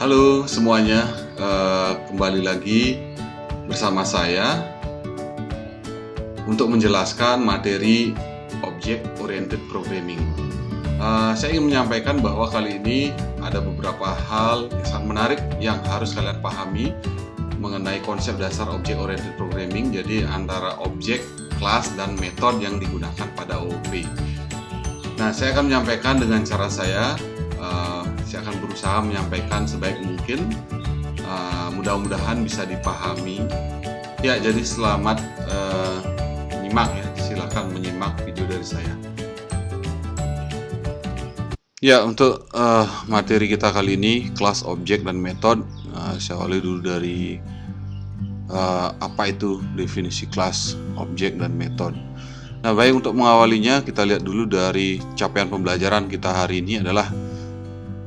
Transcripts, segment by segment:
Halo semuanya, kembali lagi bersama saya untuk menjelaskan materi Object Oriented Programming. Saya ingin menyampaikan bahwa kali ini ada beberapa hal yang sangat menarik yang harus kalian pahami mengenai konsep dasar Object Oriented Programming, jadi antara objek, kelas, dan metode yang digunakan pada OOP. Nah, saya akan menyampaikan dengan cara saya akan berusaha menyampaikan sebaik mungkin, mudah-mudahan bisa dipahami. Ya, jadi selamat menyimak ya, silakan menyimak video dari saya. Ya, untuk materi kita kali ini, kelas, objek, dan metode, saya awali dulu dari apa itu definisi kelas, objek, dan metode. Nah, baik, untuk mengawalinya kita lihat dulu dari capaian pembelajaran kita hari ini adalah,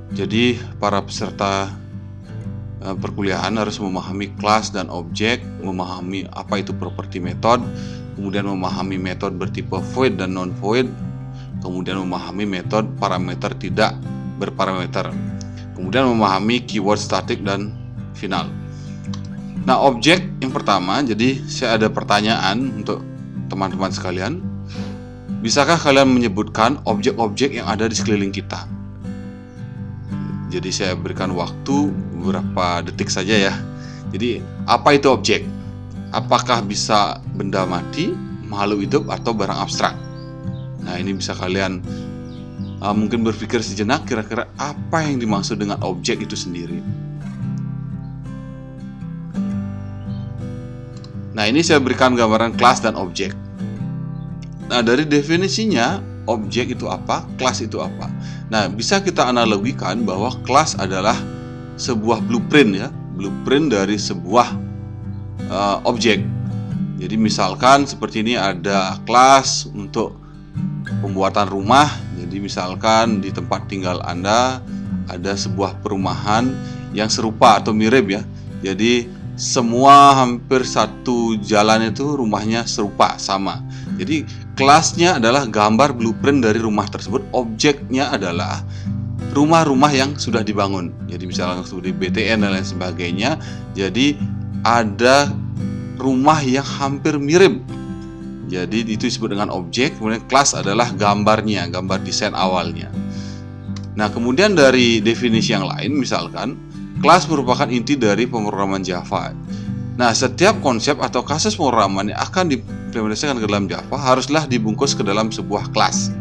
jadi para peserta perkuliahan harus memahami kelas dan objek, memahami apa itu properti metode, kemudian memahami metode bertipe void dan non-void, kemudian memahami metode parameter tidak berparameter, kemudian memahami keyword statik dan final. Nah, objek yang pertama, jadi saya ada pertanyaan untuk teman-teman sekalian. Bisakah kalian menyebutkan objek-objek yang ada di sekeliling kita? Jadi saya berikan waktu beberapa detik saja ya. Jadi apa itu objek? Apakah bisa benda mati, makhluk hidup, atau barang abstrak? Nah, ini bisa kalian mungkin berpikir sejenak kira-kira apa yang dimaksud dengan objek itu sendiri. Nah, ini saya berikan gambaran kelas dan objek. Nah, dari definisinya, objek itu apa, kelas itu apa. Nah, bisa kita analogikan bahwa kelas adalah sebuah blueprint ya, blueprint dari sebuah objek. Jadi misalkan seperti ini, ada kelas untuk pembuatan rumah. Jadi misalkan di tempat tinggal Anda ada sebuah perumahan yang serupa atau mirip ya. Jadi semua hampir satu jalan itu rumahnya serupa, sama. Jadi kelasnya adalah gambar blueprint dari rumah tersebut. Objeknya adalah rumah-rumah yang sudah dibangun. Jadi misalnya studi BTN dan lain sebagainya. Jadi ada rumah yang hampir mirip. Jadi itu disebut dengan objek. Kemudian kelas adalah gambarnya, gambar desain awalnya. Nah, kemudian dari definisi yang lain, misalkan kelas merupakan inti dari pemrograman Java. Nah, setiap konsep atau kasus pemrograman yang akan diimplementasikan ke dalam Java haruslah dibungkus ke dalam sebuah kelas.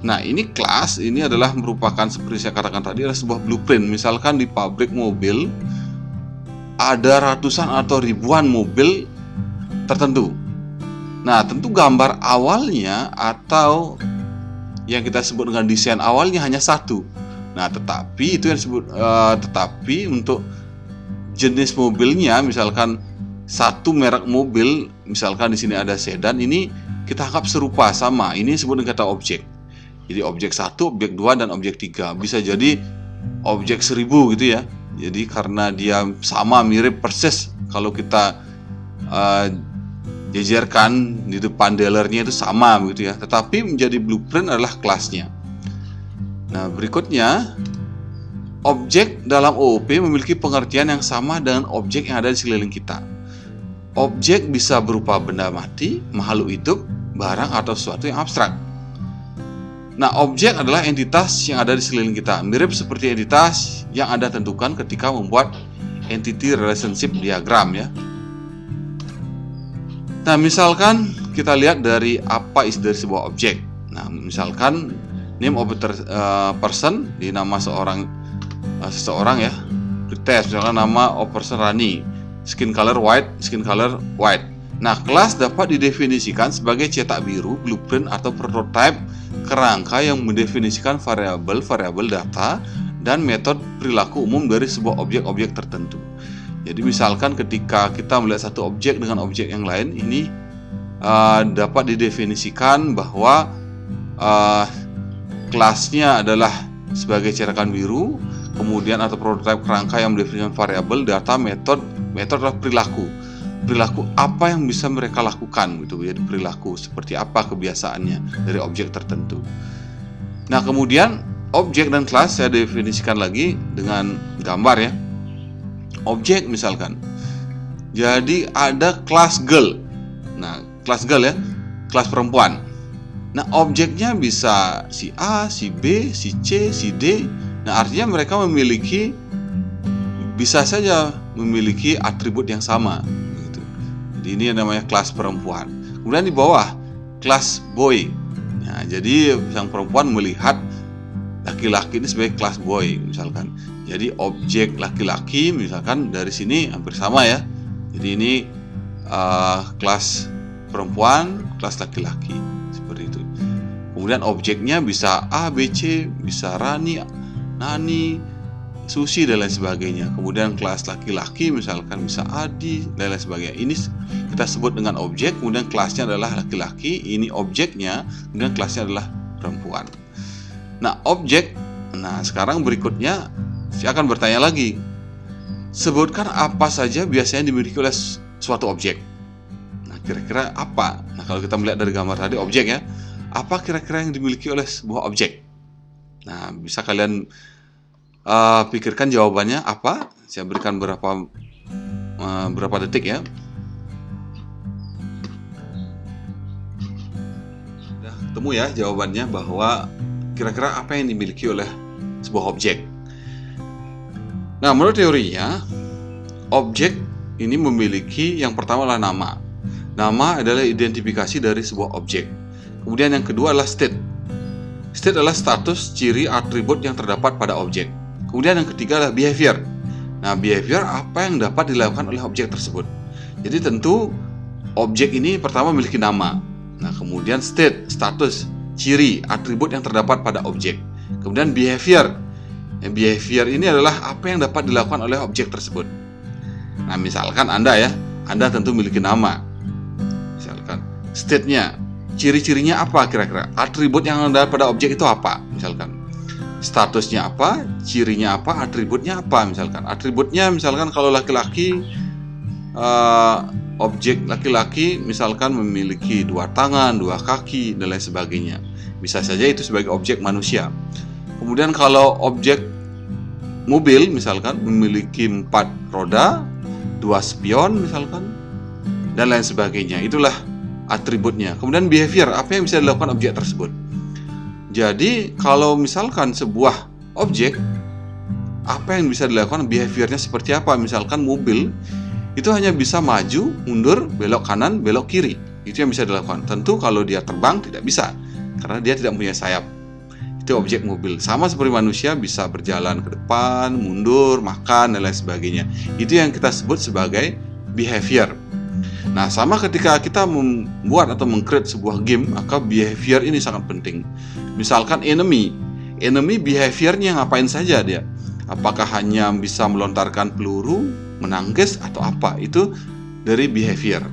Nah, ini kelas ini adalah merupakan, seperti saya katakan tadi, adalah sebuah blueprint. Misalkan di pabrik mobil ada ratusan atau ribuan mobil tertentu. Nah, tentu gambar awalnya atau yang kita sebut dengan desain awalnya hanya satu. Nah, tetapi itu yang disebut tetapi untuk jenis mobilnya, misalkan satu merek mobil, misalkan di sini ada sedan, ini kita anggap serupa, sama. Ini disebut dengan kata objek. Jadi objek 1, objek 2, dan objek 3. Bisa jadi objek 1000 gitu ya. Jadi karena dia sama, mirip persis, kalau kita jejerkan di depan dealernya itu sama begitu ya. Tetapi menjadi blueprint adalah kelasnya. Nah, berikutnya, objek dalam OOP memiliki pengertian yang sama dengan objek yang ada di sekeliling kita. Objek bisa berupa benda mati, makhluk hidup, barang, atau sesuatu yang abstrak. Nah, objek adalah entitas yang ada di sekeliling kita, mirip seperti entitas yang Anda tentukan ketika membuat entity relationship diagram ya. Nah, misalkan kita lihat dari apa isi dari sebuah objek. Nah, misalkan name of a person, di nama seseorang ya, tes misalnya nama of person Rani, skin color white, skin color white. Nah, kelas dapat didefinisikan sebagai cetak biru, blueprint, atau prototype kerangka yang mendefinisikan variabel data dan metode perilaku umum dari sebuah objek-objek tertentu. Jadi misalkan ketika kita melihat satu objek dengan objek yang lain, ini dapat didefinisikan bahwa kelasnya adalah sebagai cetakan biru, kemudian atau prototipe kerangka yang mendefinisikan variabel, data, metode adalah perilaku apa yang bisa mereka lakukan gitu ya, perilaku seperti apa kebiasaannya dari objek tertentu. Nah, kemudian objek dan kelas saya definisikan lagi dengan gambar ya. Objek misalkan. Jadi ada kelas girl. Nah, kelas girl ya, kelas perempuan. Nah, objeknya bisa si A, si B, si C, si D. Nah, artinya mereka bisa saja memiliki atribut yang sama gitu. Jadi ini yang namanya kelas perempuan. Kemudian di bawah kelas boy. Nah, jadi sang perempuan melihat laki-laki ini sebagai kelas boy misalkan. Jadi objek laki-laki misalkan dari sini hampir sama ya. Jadi ini kelas perempuan, kelas laki-laki seperti itu. Kemudian objeknya bisa A, B, C, bisa Rani, Nani, Susi dan lain sebagainya. Kemudian kelas laki-laki misalkan bisa Adi dan lain sebagainya. Ini kita sebut dengan objek. Kemudian kelasnya adalah laki-laki. Ini objeknya. Kemudian kelasnya adalah perempuan. Nah, objek. Nah, sekarang berikutnya saya akan bertanya lagi. Sebutkan apa saja biasanya dimiliki oleh suatu objek. Nah, kira-kira apa? Nah, kalau kita melihat dari gambar tadi objek ya, apa kira-kira yang dimiliki oleh sebuah objek? Nah, bisa kalian pikirkan jawabannya apa? Saya berikan berapa detik ya. Sudah ketemu ya jawabannya, bahwa kira-kira apa yang dimiliki oleh sebuah objek. Nah, menurut teorinya, objek ini memiliki yang pertama adalah nama. Nama adalah identifikasi dari sebuah objek. Kemudian yang kedua adalah state. State adalah status, ciri, atribut yang terdapat pada objek. Kemudian yang ketiga adalah behavior. Nah, behavior apa yang dapat dilakukan oleh objek tersebut. Jadi tentu objek ini pertama memiliki nama. Nah, kemudian state, status, ciri, atribut yang terdapat pada objek. Kemudian behavior. Behavior ini adalah apa yang dapat dilakukan oleh objek tersebut. Nah, misalkan Anda tentu memiliki nama. Misalkan state-nya, ciri-cirinya apa kira-kira? Atribut yang ada pada objek itu apa? Misalkan statusnya apa, cirinya apa, atributnya apa? Misalkan atributnya, misalkan kalau laki-laki, objek laki-laki misalkan memiliki 2 tangan, 2 kaki dan lain sebagainya. Bisa saja itu sebagai objek manusia. Kemudian kalau objek mobil misalkan memiliki 4 roda, 2 spion misalkan, dan lain sebagainya. Itulah atributnya. Kemudian behavior, apa yang bisa dilakukan objek tersebut. Jadi kalau misalkan sebuah objek, apa yang bisa dilakukan, behaviornya seperti apa. Misalkan mobil itu hanya bisa maju, mundur, belok kanan, belok kiri. Itu yang bisa dilakukan. Tentu kalau dia terbang tidak bisa, karena dia tidak punya sayap. Itu objek mobil. Sama seperti manusia, bisa berjalan ke depan, mundur, makan, dan lain sebagainya. Itu yang kita sebut sebagai behavior. Nah, sama ketika kita membuat atau meng-create sebuah game, maka behavior ini sangat penting. Misalkan enemy behaviornya ngapain saja dia? Apakah hanya bisa melontarkan peluru, menangkis, atau apa? Itu dari behavior.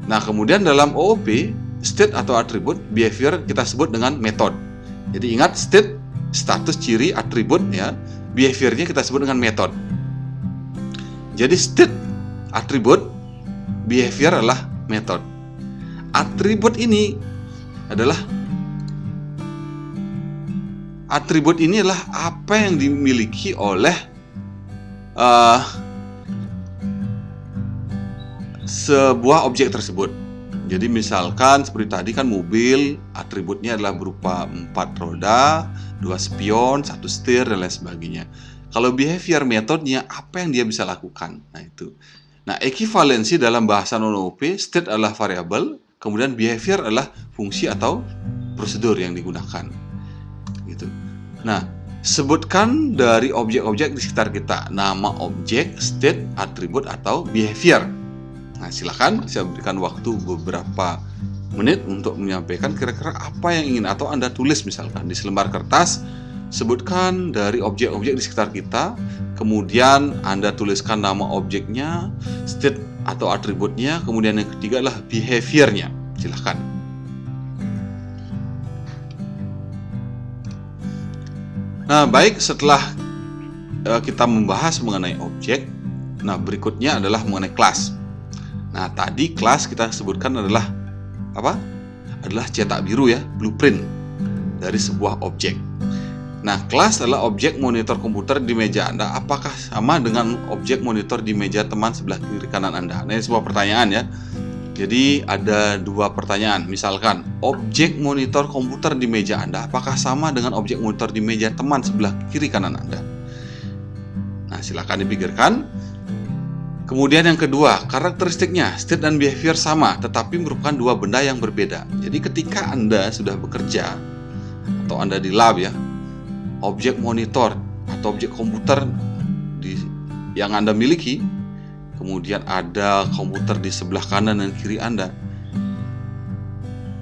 Nah, kemudian dalam OOP, state atau atribut, behavior kita sebut dengan method. Jadi ingat, state, status, ciri, atribut ya. Behaviornya kita sebut dengan method. Jadi state, atribut, behavior adalah method. Atribut ini adalah apa yang dimiliki oleh sebuah objek tersebut. Jadi misalkan seperti tadi kan mobil, atributnya adalah berupa 4 roda, 2 spion, 1 setir, dan lain sebagainya. Kalau behavior, metodenya apa yang dia bisa lakukan. Nah itu. Nah, ekivalensi dalam bahasa non-OOP, state adalah variabel, kemudian behavior adalah fungsi atau prosedur yang digunakan. Gitu. Nah, sebutkan dari objek-objek di sekitar kita, nama objek, state, atribut, atau behavior. Nah, silakan saya berikan waktu beberapa menit untuk menyampaikan kira-kira apa yang ingin, atau Anda tulis misalkan di selembar kertas, sebutkan dari objek-objek di sekitar kita, kemudian Anda tuliskan nama objeknya, state atau atributnya, kemudian yang ketiga adalah behaviornya. Silakan. Nah, baik, setelah kita membahas mengenai objek, nah berikutnya adalah mengenai kelas. Nah, tadi kelas kita sebutkan adalah apa? Adalah cetak biru ya, blueprint dari sebuah objek. Nah, kelas adalah objek monitor komputer di meja Anda. Apakah sama dengan objek monitor di meja teman sebelah kiri kanan Anda? Nah, ini sebuah pertanyaan ya. Jadi ada dua pertanyaan. Misalkan, objek monitor komputer di meja Anda apakah sama dengan objek monitor di meja teman sebelah kiri kanan Anda? Nah, silakan dipikirkan. Kemudian yang kedua, karakteristiknya, state dan behavior sama, tetapi merupakan dua benda yang berbeda. Jadi ketika Anda sudah bekerja atau Anda di lab ya, objek monitor atau objek komputer yang Anda miliki, kemudian ada komputer di sebelah kanan dan kiri Anda,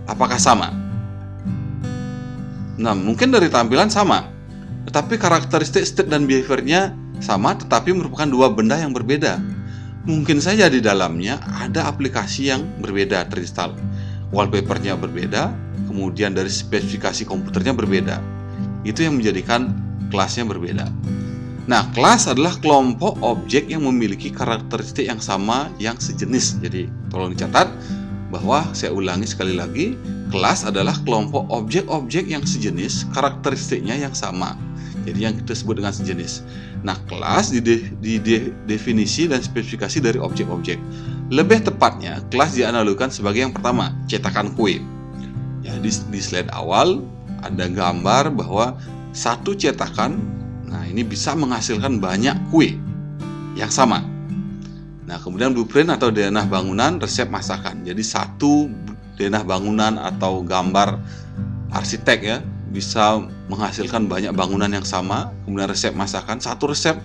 apakah sama? Nah, mungkin dari tampilan sama, tetapi karakteristik state dan behaviornya sama, tetapi merupakan dua benda yang berbeda. Mungkin saja di dalamnya ada aplikasi yang berbeda terinstall, wallpapernya berbeda, kemudian dari spesifikasi komputernya berbeda. Itu yang menjadikan kelasnya berbeda. Nah, kelas adalah kelompok objek yang memiliki karakteristik yang sama, yang sejenis. Jadi, tolong dicatat bahwa, saya ulangi sekali lagi, kelas adalah kelompok objek-objek yang sejenis, karakteristiknya yang sama. Jadi, yang kita sebut dengan sejenis. Nah, kelas definisi dan spesifikasi dari objek-objek. Lebih tepatnya, kelas dianalogikan sebagai yang pertama, cetakan kue. Ya, di slide awal ada gambar bahwa satu cetakan, nah ini bisa menghasilkan banyak kue yang sama. Nah, kemudian blueprint atau denah bangunan, resep masakan. Jadi satu denah bangunan atau gambar arsitek ya bisa menghasilkan banyak bangunan yang sama. Kemudian resep masakan, satu resep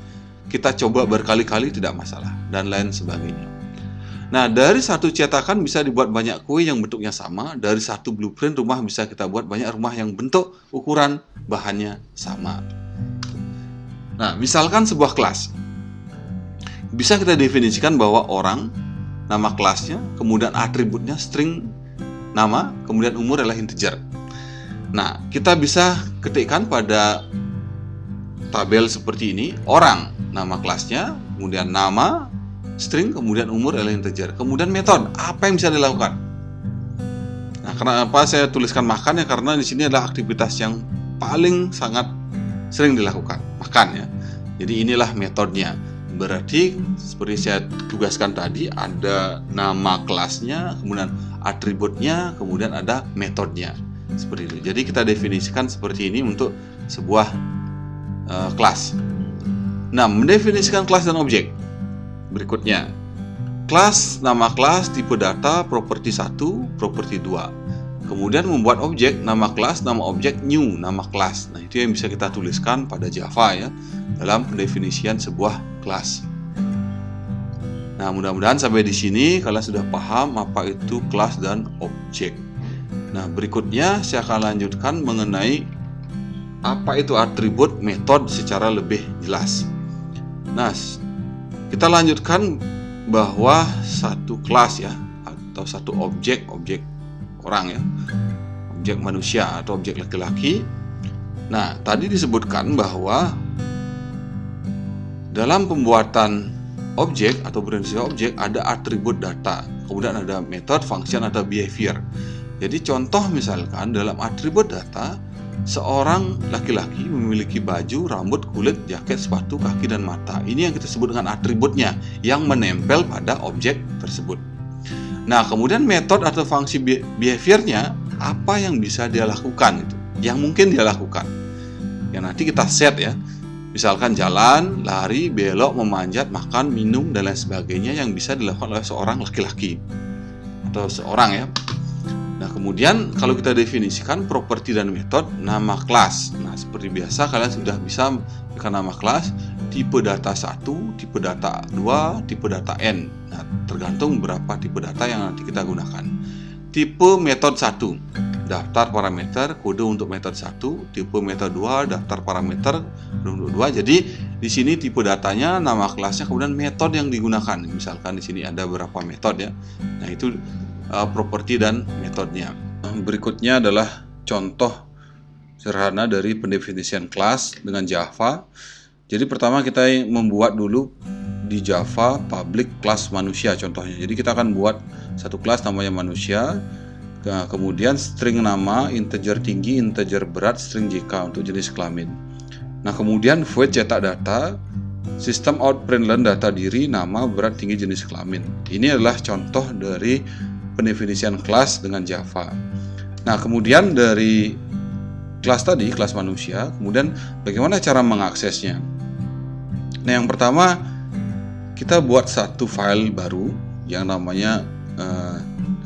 kita coba berkali-kali tidak masalah, dan lain sebagainya. Nah, dari satu cetakan bisa dibuat banyak kue yang bentuknya sama. Dari satu blueprint rumah bisa kita buat banyak rumah yang bentuk, ukuran, bahannya sama. Nah, misalkan sebuah kelas. Bisa kita definisikan bahwa orang, nama kelasnya, kemudian atributnya string nama, kemudian umur adalah integer. Nah, kita bisa ketikkan pada tabel seperti ini, orang, nama kelasnya, kemudian nama, string, kemudian umur adalah integer. Kemudian metode, apa yang bisa dilakukan? Nah, kenapa saya tuliskan makan ya? Karena di sini adalah aktivitas yang paling sangat sering dilakukan, makan ya. Jadi inilah metodenya. Berarti seperti saya tugaskan tadi, ada nama kelasnya, kemudian atributnya, kemudian ada metodenya. Seperti itu. Jadi kita definisikan seperti ini untuk sebuah kelas. Nah, mendefinisikan kelas dan objek. Berikutnya, kelas, nama kelas, tipe data, properti 1, properti 2. Kemudian membuat objek, nama kelas, nama objek, new, nama kelas. Nah, itu yang bisa kita tuliskan pada Java ya, dalam pendefinisian sebuah kelas. Nah, mudah-mudahan sampai di sini kalian sudah paham apa itu kelas dan objek. Nah, berikutnya saya akan lanjutkan mengenai apa itu atribut, metode secara lebih jelas. Nah, kita lanjutkan bahwa satu kelas ya, atau satu objek orang ya, objek manusia atau objek laki-laki. Nah, tadi disebutkan bahwa dalam pembuatan objek atau berinisiasi objek ada atribut data, kemudian ada method, function, atau behavior. Jadi contoh misalkan dalam atribut data, seorang laki-laki memiliki baju, rambut, kulit, jaket, sepatu, kaki, dan mata. Ini yang kita sebut dengan atributnya yang menempel pada objek tersebut. Nah, kemudian metode atau fungsi behaviornya, apa yang bisa dia lakukan itu, yang mungkin dia lakukan. Yang nanti kita set ya. Misalkan jalan, lari, belok, memanjat, makan, minum, dan lain sebagainya yang bisa dilakukan oleh seorang laki-laki atau seorang ya. Nah, kemudian kalau kita definisikan properti dan metode, nama kelas. Nah, seperti biasa kalian sudah bisa memberikan nama kelas, tipe data 1, tipe data 2, tipe data N. Nah, tergantung berapa tipe data yang nanti kita gunakan. Tipe metode 1, daftar parameter, kode untuk metode 1, tipe metode 2, daftar parameter, kode untuk 2. Jadi di sini tipe datanya, nama kelasnya, kemudian metode yang digunakan. Misalkan di sini ada beberapa metode ya. Nah, itu properti dan metodenya. Berikutnya adalah contoh sederhana dari pendefinisian kelas dengan Java. Jadi pertama kita membuat dulu di Java public class manusia contohnya. Jadi kita akan buat satu kelas namanya manusia. Kemudian string nama, integer tinggi, integer berat, string JK untuk jenis kelamin. Nah, kemudian void cetak data, sistem out println data diri, nama, berat, tinggi, jenis kelamin. Ini adalah contoh dari pendefinisian kelas dengan Java. Nah, kemudian dari kelas tadi, kelas manusia, kemudian bagaimana cara mengaksesnya? Nah, yang pertama kita buat satu file baru yang namanya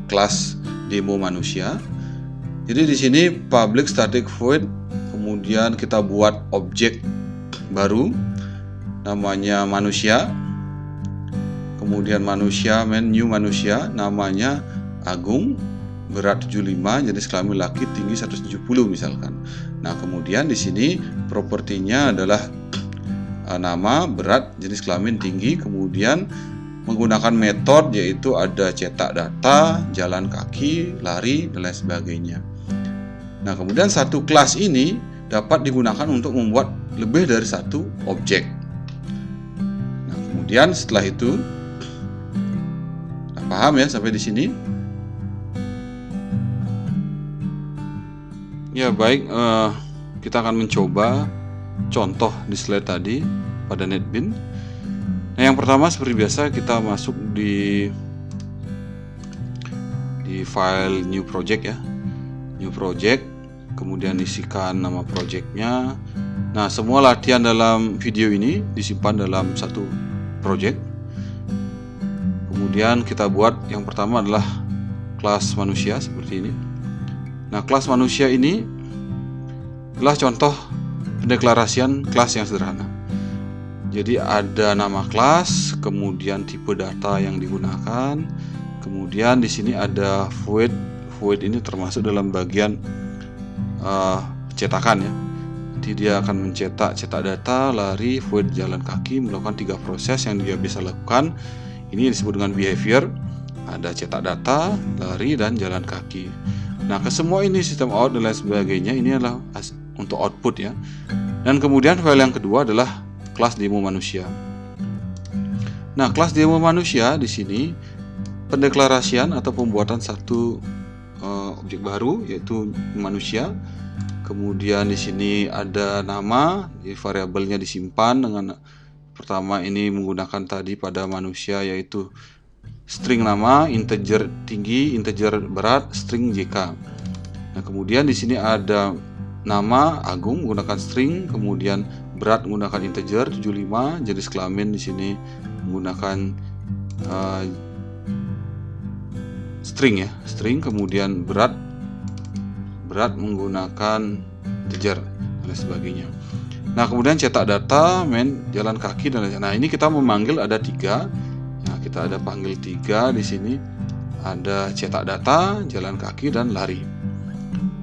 kelas demo manusia. Jadi di sini public static void, kemudian kita buat objek baru namanya manusia. Kemudian manusia, new manusia, namanya Agung, berat 75, jenis kelamin laki, tinggi 170 misalkan. Nah, kemudian di sini propertinya adalah nama, berat, jenis kelamin, tinggi, kemudian menggunakan metode yaitu ada cetak data, jalan kaki, lari, dan lain sebagainya. Nah, kemudian satu kelas ini dapat digunakan untuk membuat lebih dari satu objek. Nah, kemudian setelah itu, paham ya sampai di sini? Ya baik, kita akan mencoba contoh di slide tadi pada NetBeans. Nah, yang pertama seperti biasa kita masuk di file new project ya, new project, kemudian isikan nama projectnya. Nah, semua latihan dalam video ini disimpan dalam satu project. Kemudian kita buat yang pertama adalah kelas manusia seperti ini. Nah, kelas manusia ini adalah contoh pendeklarasian kelas yang sederhana. Jadi ada nama kelas, kemudian tipe data yang digunakan, kemudian di sini ada void. Void ini termasuk dalam bagian cetakan ya. Jadi dia akan mencetak data, lari, void, jalan kaki, melakukan 3 proses yang dia bisa lakukan. Ini disebut dengan behavior. Ada cetak data, lari, dan jalan kaki. Nah, kesemua ini sistem out dan lain sebagainya ini adalah untuk output ya. Dan kemudian file yang kedua adalah kelas demo manusia. Nah, kelas demo manusia di sini pendeklarasian atau pembuatan satu objek baru yaitu manusia. Kemudian di sini ada nama, jadi variabelnya disimpan dengan pertama ini menggunakan tadi pada manusia yaitu string nama, integer tinggi, integer berat, string JK. Nah, kemudian di sini ada nama Agung menggunakan string, kemudian berat menggunakan integer 75, jenis kelamin di sini menggunakan string ya, string, kemudian berat menggunakan integer dan lain sebagainya. Nah, kemudian cetak data, jalan kaki dan lain. Nah, ini kita memanggil ada 3. Nah, kita ada panggil 3 di sini. Ada cetak data, jalan kaki, dan lari.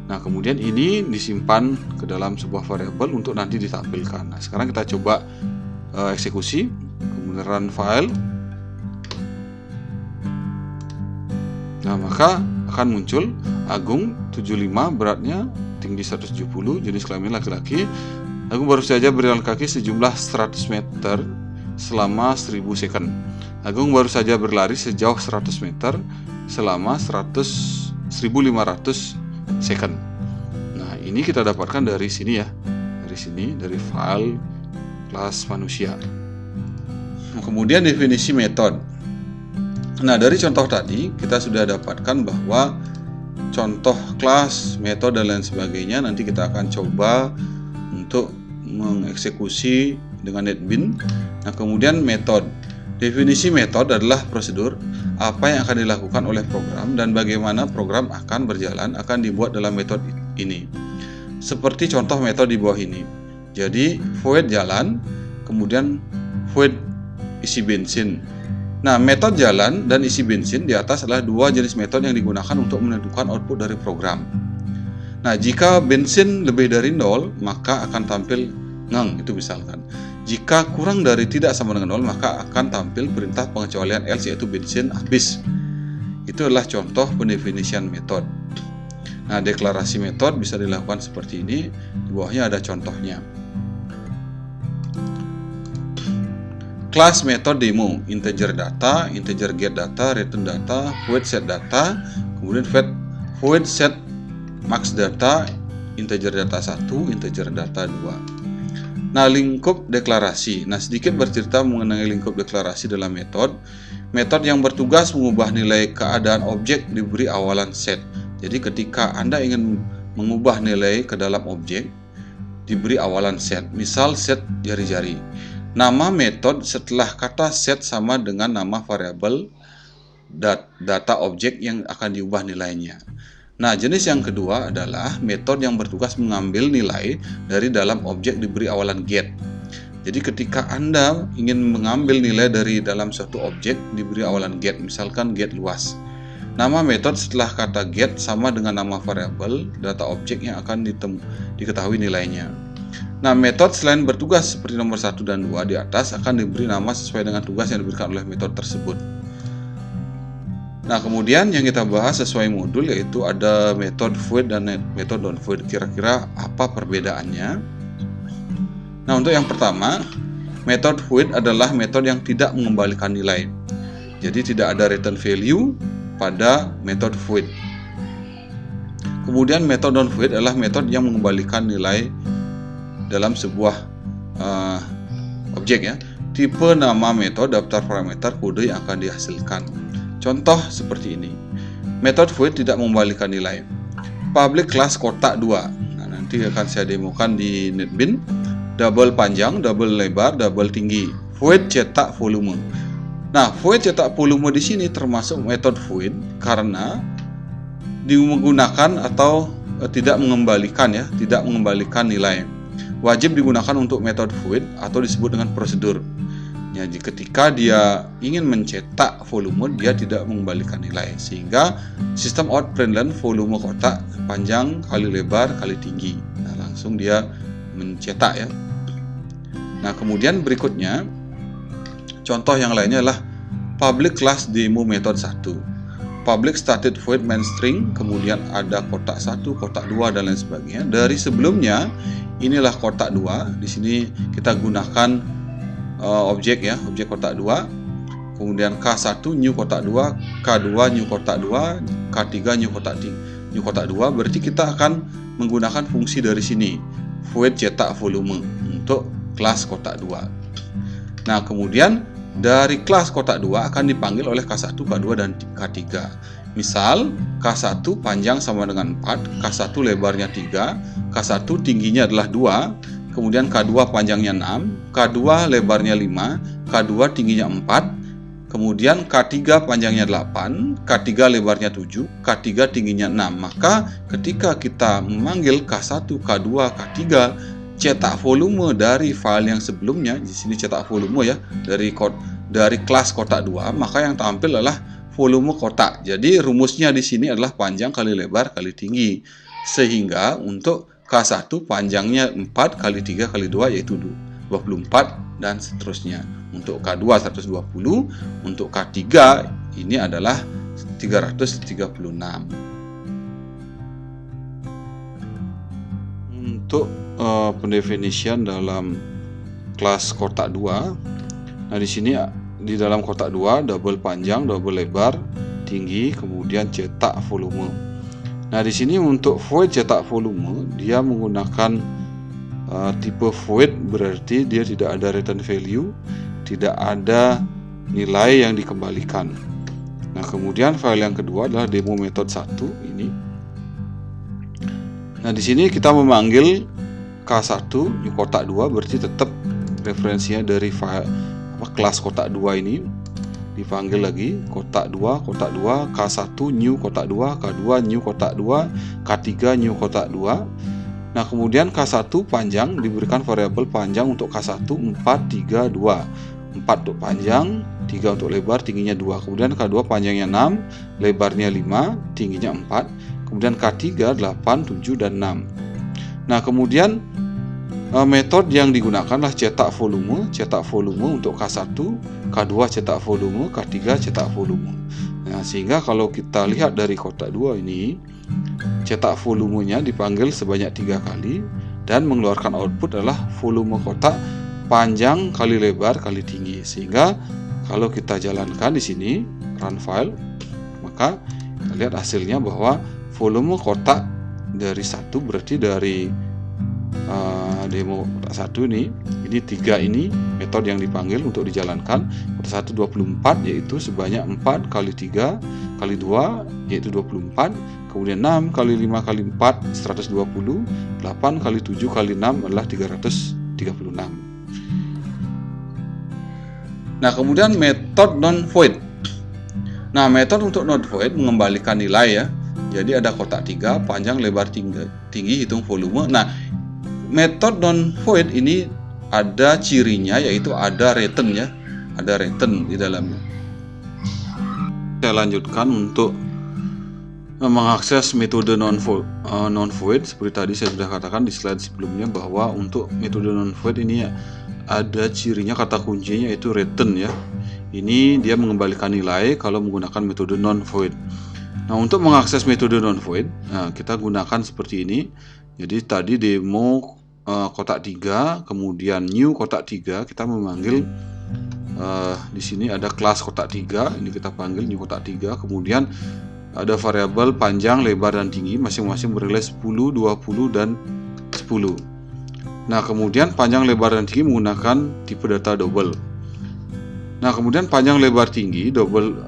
Nah, kemudian ini disimpan ke dalam sebuah variabel untuk nanti ditampilkan. Nah, sekarang kita coba eksekusi, kemudian run file. Nah, maka akan muncul Agung 75, beratnya tinggi 170, jenis kelamin laki-laki. Agung baru saja berjalan kaki sejumlah 100 meter selama 1000 second. Agung baru saja berlari sejauh 100 meter selama 1500 second. Nah, ini kita dapatkan dari sini ya. Dari file kelas manusia. Kemudian definisi metode. Nah, dari contoh tadi kita sudah dapatkan bahwa contoh kelas, metode, dan lain sebagainya nanti kita akan coba untuk mengeksekusi dengan NetBeans. Nah, kemudian metode. Definisi metode adalah prosedur apa yang akan dilakukan oleh program dan bagaimana program akan berjalan akan dibuat dalam metode ini. Seperti contoh metode di bawah ini. Jadi void jalan, kemudian void isi bensin. Nah, metode jalan dan isi bensin di atas adalah 2 jenis metode yang digunakan untuk menentukan output dari program. Nah, jika bensin lebih dari 0, maka akan tampil ngeng, itu misalkan. Jika kurang dari tidak sama dengan 0, maka akan tampil perintah pengecualian else, yaitu bensin habis. Itu adalah contoh pendefinisian metode. Nah, deklarasi metode bisa dilakukan seperti ini. Di bawahnya ada contohnya. Kelas metode demo, integer data, integer get data, return data, void set data, kemudian void set max data, integer data 1, integer data 2. Nah, lingkup deklarasi. Nah, sedikit bercerita mengenai lingkup deklarasi dalam metode. Metode yang bertugas mengubah nilai keadaan objek diberi awalan set. Jadi ketika Anda ingin mengubah nilai ke dalam objek, diberi awalan set. Misal set jari-jari. Nama metode setelah kata set sama dengan nama variabel data objek yang akan diubah nilainya. Nah, jenis yang kedua adalah metode yang bertugas mengambil nilai dari dalam objek diberi awalan get. Jadi ketika Anda ingin mengambil nilai dari dalam suatu objek diberi awalan get, misalkan get luas. Nama metode setelah kata get sama dengan nama variabel data objek yang akan diketahui nilainya. Nah, metode selain bertugas seperti nomor 1 dan 2 di atas akan diberi nama sesuai dengan tugas yang diberikan oleh metode tersebut. Nah, kemudian yang kita bahas sesuai modul yaitu ada metode void dan metode don't void. Kira-kira apa perbedaannya? Nah, untuk yang pertama, metode void adalah metode yang tidak mengembalikan nilai. Jadi tidak ada return value pada metode void. Kemudian metode don't void adalah metode yang mengembalikan nilai dalam sebuah objek ya. Tipe nama metode, daftar parameter, kode yang akan dihasilkan. Contoh seperti ini. Metode void tidak mengembalikan nilai. Public class kotak 2. Nah, nanti akan saya demokan di NetBeans. Double panjang, double lebar, double tinggi. Void cetak volume. Nah, void cetak volume di sini termasuk metode void karena digunakan atau tidak mengembalikan ya, tidak mengembalikan nilai. Wajib digunakan untuk metode void atau disebut dengan prosedur. Jadi ketika dia ingin mencetak volume, dia tidak mengembalikan nilai, sehingga sistem out println volume kotak panjang kali lebar kali tinggi. Nah, langsung dia mencetak ya. Nah, kemudian berikutnya contoh yang lainnya adalah public class demo method 1. Public started void main string, kemudian ada kotak 1, kotak 2 dan lain sebagainya. Dari sebelumnya inilah kotak 2. Di sini kita gunakan objek ya, objek kotak 2. Kemudian K1 new kotak 2, K2 new kotak 2, K3 new kotak 2. Berarti kita akan menggunakan fungsi dari sini, void cetak volume untuk kelas kotak 2. Nah, kemudian dari kelas kotak 2 akan dipanggil oleh K1, K2 dan K3. Misal K1 panjang sama dengan 4, K1 lebarnya 3, K1 tingginya adalah 2, kemudian K2 panjangnya 6, K2 lebarnya 5, K2 tingginya 4, kemudian K3 panjangnya 8, K3 lebarnya 7, K3 tingginya 6. Maka ketika kita memanggil K1, K2, K3, cetak volume dari file yang sebelumnya, di sini cetak volume ya, dari kelas kotak 2, maka yang tampil adalah volume kotak. Jadi rumusnya di sini adalah panjang kali lebar kali tinggi. Sehingga untuk K1 panjangnya 4 kali 3 kali 2 yaitu 24 dan seterusnya. Untuk K2 120, untuk K3 ini adalah 336. Untuk pendefinisian dalam kelas kotak 2. Nah, di sini di dalam kotak 2 double panjang, double lebar, tinggi, kemudian cetak volume. Nah, di sini untuk void cetak volume dia menggunakan tipe void, berarti dia tidak ada return value, tidak ada nilai yang dikembalikan. Nah, kemudian file yang kedua adalah demo method 1 ini. Nah, di sini kita memanggil K1 di kotak 2, berarti tetap referensinya dari file kelas kotak 2 ini. Dipanggil lagi kotak 2, K1 new kotak 2, K2 new kotak 2, K3 new kotak 2. Nah, kemudian K1 panjang diberikan variabel panjang untuk K1 4, 3, 2. 4 untuk panjang, 3 untuk lebar, tingginya 2. Kemudian K2 panjangnya 6, lebarnya 5, tingginya 4. Kemudian K3 8, 7 dan 6. Nah, kemudian metode yang digunakan adalah cetak volume untuk K1, K2 cetak volume, K3 cetak volume. Nah, sehingga kalau kita lihat dari kotak 2 ini, cetak volumenya dipanggil sebanyak 3 kali dan mengeluarkan output adalah volume kotak panjang kali lebar kali tinggi. Sehingga kalau kita jalankan di sini run file, maka kita lihat hasilnya bahwa volume kotak dari 1, berarti dari demo kotak 1 ini 3 ini metode yang dipanggil untuk dijalankan. Kotak 1 24, yaitu sebanyak 4 kali 3 kali 2 yaitu 24, kemudian 6 kali 5 kali 4 120, 8 kali 7 kali 6 adalah 336. Nah, kemudian metode non-void. Nah, metode untuk non-void mengembalikan nilai ya. Jadi ada kotak 3, panjang, lebar, tinggi, hitung volume. Nah, metode non-void ini ada cirinya, yaitu ada return ya. Ada return di dalamnya. Saya lanjutkan untuk mengakses metode non-void. Seperti tadi saya sudah katakan di slide sebelumnya, bahwa untuk metode non-void ini ada cirinya, kata kuncinya yaitu return ya. Ini dia mengembalikan nilai kalau menggunakan metode non-void. Nah, untuk mengakses metode non-void, kita gunakan seperti ini. Jadi tadi demo kotak 3, kemudian new kotak 3, kita memanggil di sini ada kelas kotak 3, ini kita panggil new kotak 3, kemudian ada variabel panjang, lebar, dan tinggi, masing-masing bernilai 10, 20, dan 10. Nah, kemudian panjang, lebar, dan tinggi menggunakan tipe data double. Nah, kemudian panjang, lebar, tinggi, double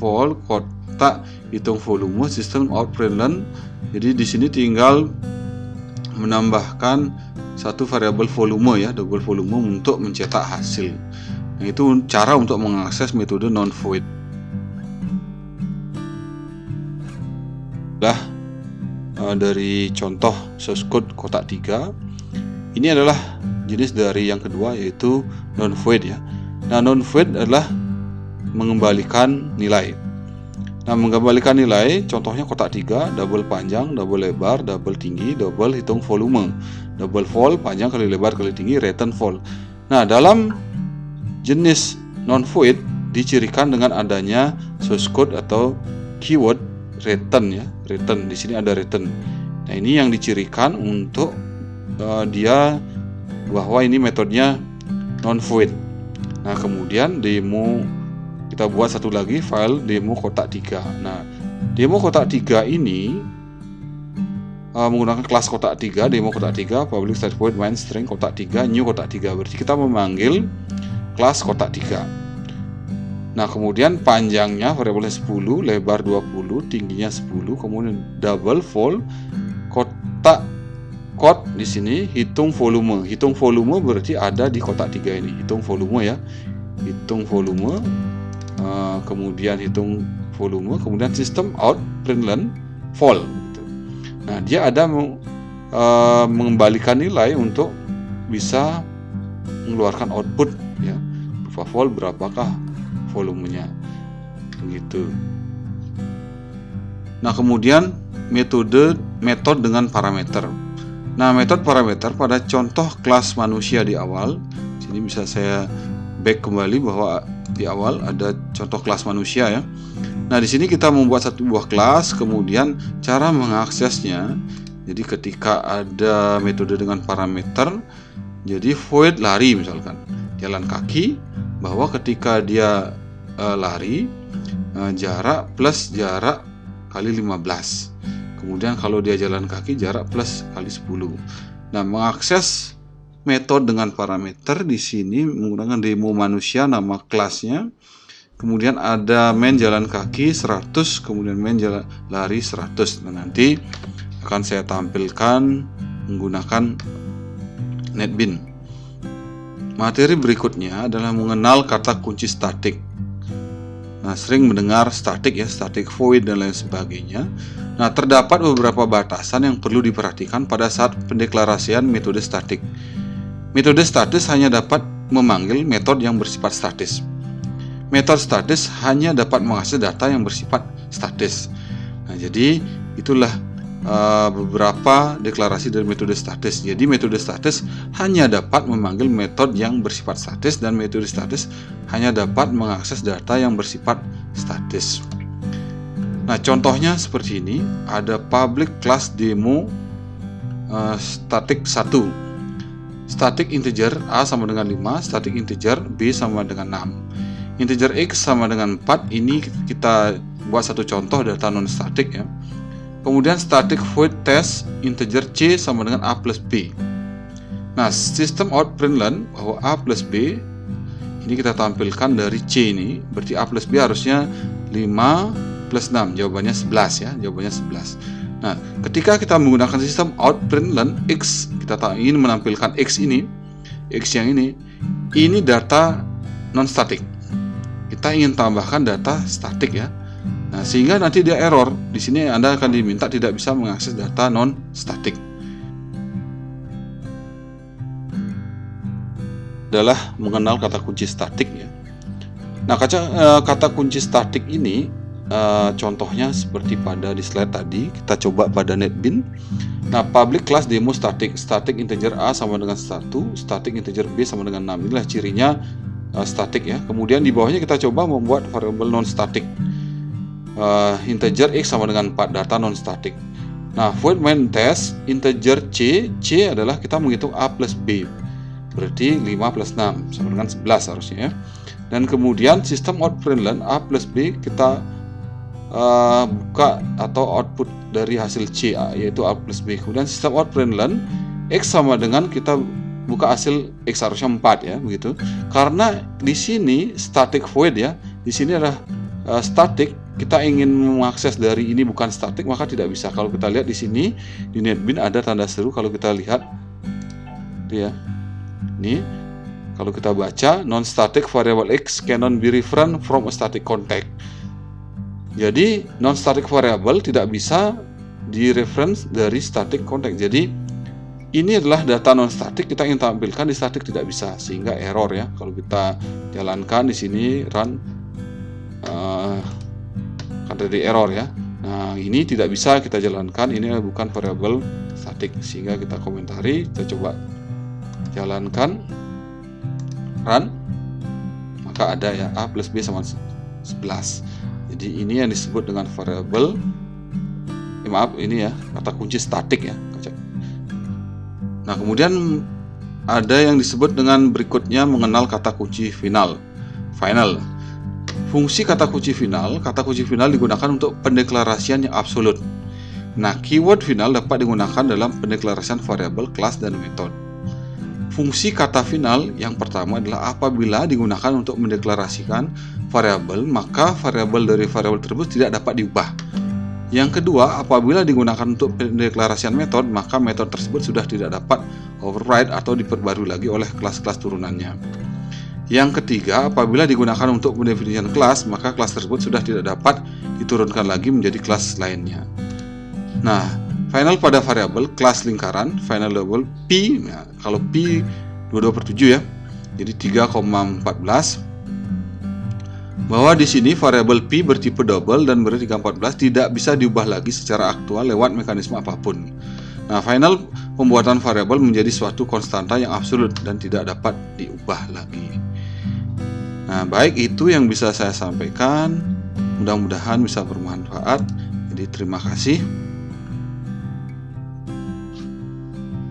vol, kotak, hitung volume, sistem out println. Jadi di sini tinggal menambahkan satu variabel volume ya, double volume untuk mencetak hasil. Nah, itu cara untuk mengakses metode non-void. Dari contoh source code kotak 3, ini adalah jenis dari yang kedua, yaitu non-void ya. Nah, non-void adalah mengembalikan nilai. Nah, mengembalikan nilai contohnya kotak 3, double panjang, double lebar, double tinggi, double hitung volume, double vol, panjang kali lebar kali tinggi, return vol. Nah, dalam jenis non-void dicirikan dengan adanya source code atau keyword return ya, return. Di sini ada return. Nah, ini yang dicirikan untuk dia bahwa ini metodenya non-void. Nah, kemudian demo kita buat satu lagi file demo kotak 3. Nah, demo kotak 3 ini menggunakan kelas kotak 3, demo kotak 3, public static void main string kotak 3, new kotak 3. Berarti kita memanggil kelas kotak 3. Nah, kemudian panjangnya variabelnya 10, lebar 20, tingginya 10, kemudian double vol, kotak code di sini hitung volume. Hitung volume berarti ada di kotak 3 ini. Hitung volume ya. Hitung volume, kemudian hitung volume, kemudian sistem out println vol. Nah, dia ada mengembalikan nilai untuk bisa mengeluarkan output ya. Berupa vol, berapakah volumenya begitu. Nah, kemudian metode dengan parameter. Nah, metode parameter pada contoh kelas manusia di awal, sini bisa saya back kembali bahwa di awal ada contoh kelas manusia ya. Nah, di sini kita membuat satu buah kelas, kemudian cara mengaksesnya. Jadi ketika ada metode dengan parameter, jadi void lari misalkan, jalan kaki, bahwa ketika dia lari jarak plus jarak kali 15. Kemudian kalau dia jalan kaki jarak plus kali 10. Nah, mengakses metode dengan parameter di sini menggunakan demo manusia, nama kelasnya. Kemudian ada main jalan kaki 100, kemudian main jalan lari 100. Nah, nanti akan saya tampilkan menggunakan NetBeans. Materi berikutnya adalah mengenal kata kunci static. Nah, sering mendengar static ya, static void dan lain sebagainya. Nah, terdapat beberapa batasan yang perlu diperhatikan pada saat pendeklarasian metode static. Metode statis hanya dapat memanggil metode yang bersifat statis. Metode statis hanya dapat mengakses data yang bersifat statis. Nah, jadi itulah beberapa deklarasi dari metode statis. Jadi metode statis hanya dapat memanggil metode yang bersifat statis, dan metode statis hanya dapat mengakses data yang bersifat statis. Nah, contohnya seperti ini. Ada public class demo static 1. Static integer A sama dengan 5, static integer B sama dengan 6. Integer X sama dengan 4. Ini kita buat satu contoh data non static ya. Kemudian static void test integer C sama dengan A plus B. Nah, sistem out println bahwa A plus B ini kita tampilkan dari C ini, berarti A plus B harusnya 5 plus 6, jawabannya 11 ya, jawabannya 11. Nah, ketika kita menggunakan sistem out println X, kita ingin menampilkan X ini, X yang ini data non static. Kita ingin tambahkan data statik ya. Nah, sehingga nanti dia error. Di sini Anda akan diminta tidak bisa mengakses data non statik. Adalah mengenal kata kunci statik ya. Nah, kata kunci statik ini contohnya seperti pada di slide tadi, kita coba pada NetBeans. Nah, public class demo static, static integer A sama dengan 1, static integer B sama dengan 6. Inilah cirinya static ya. Kemudian di bawahnya kita coba membuat variable non static. Integer X sama dengan 4, data non static. Nah, void main test integer C adalah kita menghitung A plus B, berarti 5 plus 6 sama dengan 11 harusnya ya. Dan kemudian sistem out println A plus B kita buka atau output dari hasil C yaitu A plus B. Kemudian sistem out println X sama dengan kita buka hasil X harusnya 4 ya, begitu. Karena di sini static void ya, di sini adalah static, kita ingin mengakses dari ini bukan static, maka tidak bisa. Kalau kita lihat di sini di NetBeans ada tanda seru, kalau kita lihat ya. Ini kalau kita baca non static variable X cannot be referenced from a static context. Jadi non static variable tidak bisa di reference dari static context. Jadi ini adalah data non static, kita ingin tampilkan di static tidak bisa, sehingga error ya. Kalau kita jalankan di sini run akan terjadi error ya. Nah, ini tidak bisa kita jalankan, ini bukan variable static, sehingga kita komentari, kita coba jalankan run, maka ada ya A plus B sama 11. Jadi ini yang disebut dengan variable ini ya, kata kunci statik ya. Nah, kemudian ada yang disebut dengan berikutnya mengenal kata kunci final. Fungsi kata kunci final digunakan untuk pendeklarasian yang absolut. Nah, keyword final dapat digunakan dalam pendeklarasian variabel, kelas, dan metode. Fungsi kata final yang pertama adalah apabila digunakan untuk mendeklarasikan variabel, maka variabel dari variabel tersebut tidak dapat diubah. Yang kedua, apabila digunakan untuk pendeklarasian metode, maka metode tersebut sudah tidak dapat override atau diperbarui lagi oleh kelas-kelas turunannya. Yang ketiga, apabila digunakan untuk mendefinisikan kelas, maka kelas tersebut sudah tidak dapat diturunkan lagi menjadi kelas lainnya. Nah, final pada variabel kelas lingkaran, final double P, nah, kalau P 22/7 ya, jadi 3,14. Bahwa di sini variabel P bertipe double dan berarti 3,14 tidak bisa diubah lagi secara aktual lewat mekanisme apapun. Nah, final pembuatan variabel menjadi suatu konstanta yang absolut dan tidak dapat diubah lagi. Nah, baik, itu yang bisa saya sampaikan. Mudah-mudahan bisa bermanfaat. Jadi terima kasih.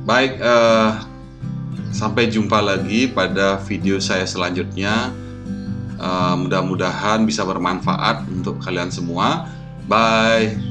Baik, sampai jumpa lagi pada video saya selanjutnya. Mudah-mudahan bisa bermanfaat untuk kalian semua. Bye.